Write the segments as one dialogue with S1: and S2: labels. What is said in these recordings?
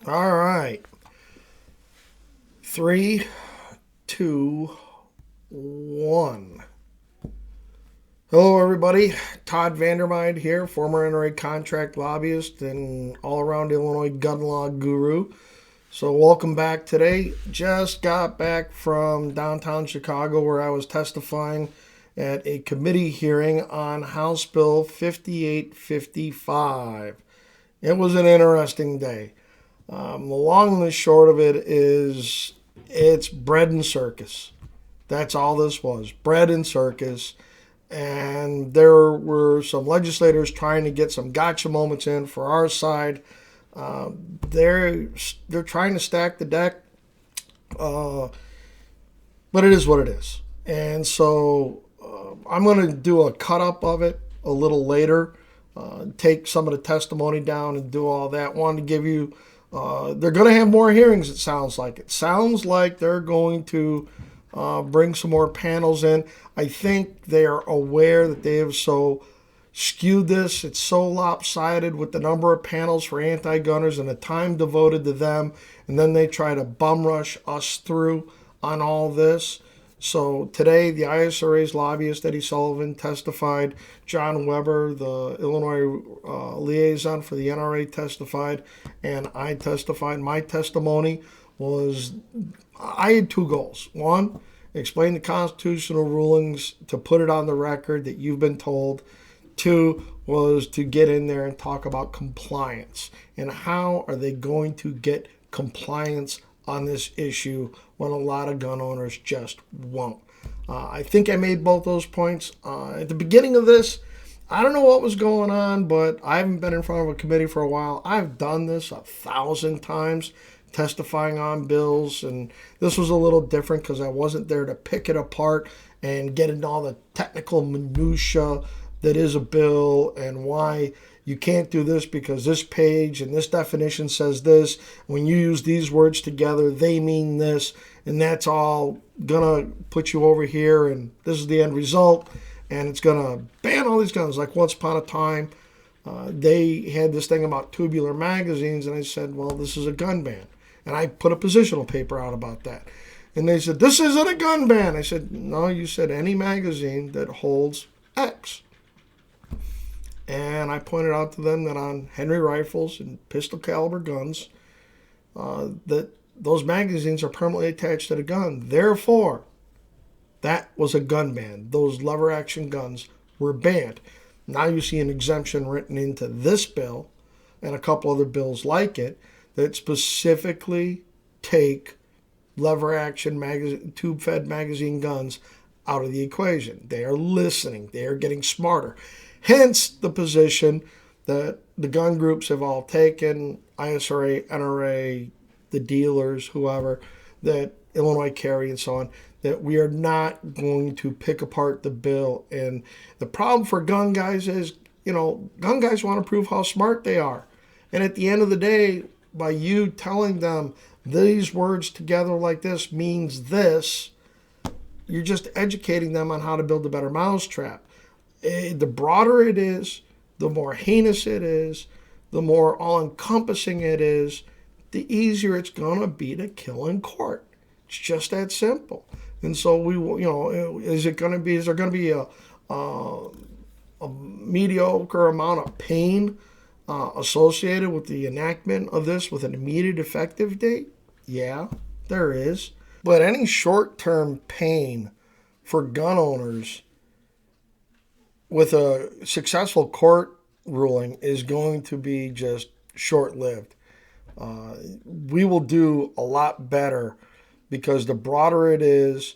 S1: All right. Three, two, one. Hello, everybody. Todd Vandermeide here, former NRA contract lobbyist and all around Illinois gun law guru. So, welcome back today. Just got back from downtown Chicago where I was testifying at a committee hearing on House Bill 5855. It was an interesting day. The long and the short of it is it's bread and circus. That's all this was, bread and circus. And there were some legislators trying to get some gotcha moments in for our side. They're trying to stack the deck, but it is what it is. And so I'm going to do a cut up of it a little later, take some of the testimony down and do all that. Wanted to give you. They're going to have more hearings, it sounds like. It sounds like they're going to bring some more panels in. I think they are aware that they have so skewed this. It's so lopsided with the number of panels for anti-gunners and the time devoted to them. And then they try to bum rush us through on all this. So today, the ISRA's lobbyist, Eddie Sullivan, testified. John Weber, the Illinois liaison for the NRA, testified. And I testified. My testimony was, I had two goals. One, explain the constitutional rulings to put it on the record that you've been told. Two, was to get in there and talk about compliance. And how are they going to get compliance on this issue when a lot of gun owners just won't. I think I made both those points. At the beginning of this, I don't know what was going on, but I haven't been in front of a committee for a while. I've done this 1,000 times, testifying on bills, and this was a little different because I wasn't there to pick it apart and get into all the technical minutia that is a bill and why you can't do this because this page and this definition says this. When you use these words together, they mean this, and that's all gonna put you over here, and this is the end result, and it's gonna ban all these guns. Like once upon a time, they had this thing about tubular magazines, and I said, well, this is a gun ban. And I put a positional paper out about that. And they said, this isn't a gun ban. I said, no, you said any magazine that holds X. And I pointed out to them that on Henry rifles and pistol caliber guns, that those magazines are permanently attached to the gun. Therefore, that was a gun ban. Those lever action guns were banned. Now you see an exemption written into this bill and a couple other bills like it that specifically take lever action tube-fed magazine guns out of the equation. They are listening. They are getting smarter. Hence the position that the gun groups have all taken, ISRA, NRA, the dealers, whoever, that Illinois carry and so on, that we are not going to pick apart the bill. And the problem for gun guys is, gun guys want to prove how smart they are. And at the end of the day, by you telling them these words together like this means this, you're just educating them on how to build a better mousetrap. The broader it is, the more heinous it is, the more all-encompassing it is, the easier it's going to be to kill in court. It's just that simple. And so is there going to be a mediocre amount of pain associated with the enactment of this with an immediate effective date? Yeah, there is. But any short-term pain for gun owners with a successful court ruling is going to be just short-lived. We will do a lot better because the broader it is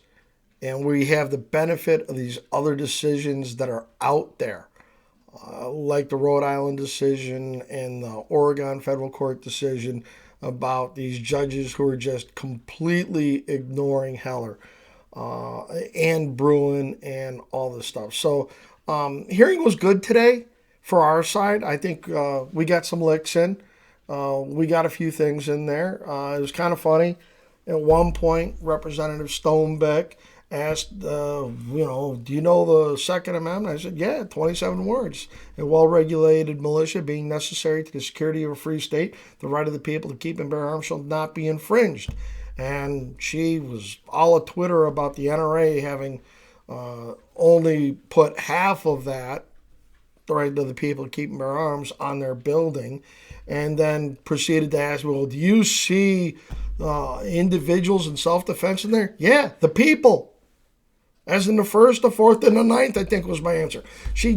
S1: and we have the benefit of these other decisions that are out there, like the Rhode Island decision and the Oregon federal court decision about these judges who are just completely ignoring Heller and Bruin and all this stuff. So hearing was good today for our side. I think we got some licks in. We got a few things in there. It was kind of funny. At one point, Representative Stonebeck asked, do you know the Second Amendment? I said, yeah, 27 words. A well-regulated militia being necessary to the security of a free state, the right of the people to keep and bear arms shall not be infringed. And she was all a Twitter about the NRA having only put half of that, the right of the people to keep and bear arms, on their building, and then proceeded to ask, well, do you see individuals in self-defense in there? Yeah, the people. As in the first, the fourth, and the ninth, I think was my answer. She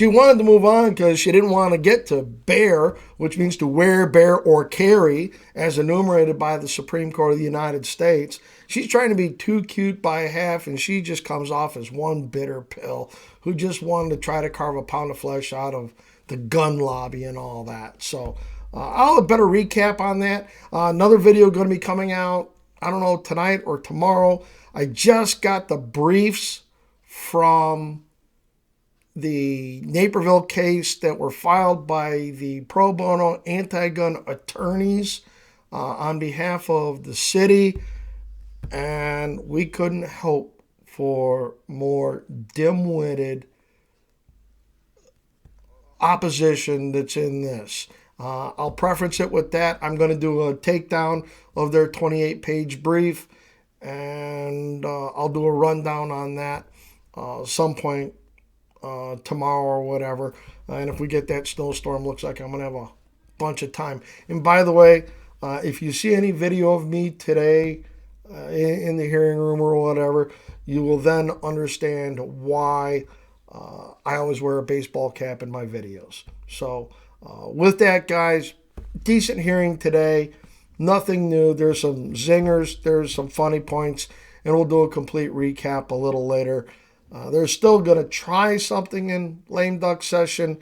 S1: wanted to move on because she didn't want to get to bear, which means to wear, bear, or carry, as enumerated by the Supreme Court of the United States. She's trying to be too cute by half, and she just comes off as one bitter pill who just wanted to try to carve a pound of flesh out of the gun lobby and all that. So I'll have a better recap on that. Another video going to be coming out, I don't know, tonight or tomorrow. I just got the briefs from the Naperville case that were filed by the pro bono anti-gun attorneys on behalf of the city, and we couldn't hope for more dim-witted opposition that's in this. I'll preference it with that. I'm going to do a takedown of their 28-page brief, and I'll do a rundown on that some point tomorrow or whatever. And if we get that snowstorm, looks like I'm going to have a bunch of time. And by the way, if you see any video of me today in the hearing room or whatever, you will then understand why I always wear a baseball cap in my videos. So with that, guys, decent hearing today. Nothing new. There's some zingers. There's some funny points. And we'll do a complete recap a little later. They're still going to try something in lame duck session.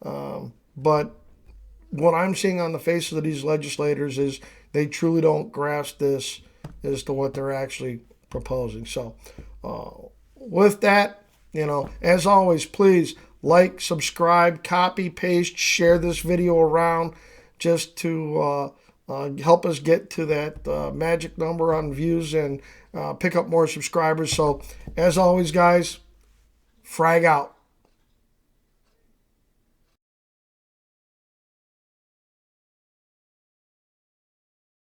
S1: But what I'm seeing on the faces of these legislators is they truly don't grasp this as to what they're actually proposing. So with that, as always, please like, subscribe, copy, paste, share this video around just to help us get to that magic number on views and pick up more subscribers. So as always, guys, frag out.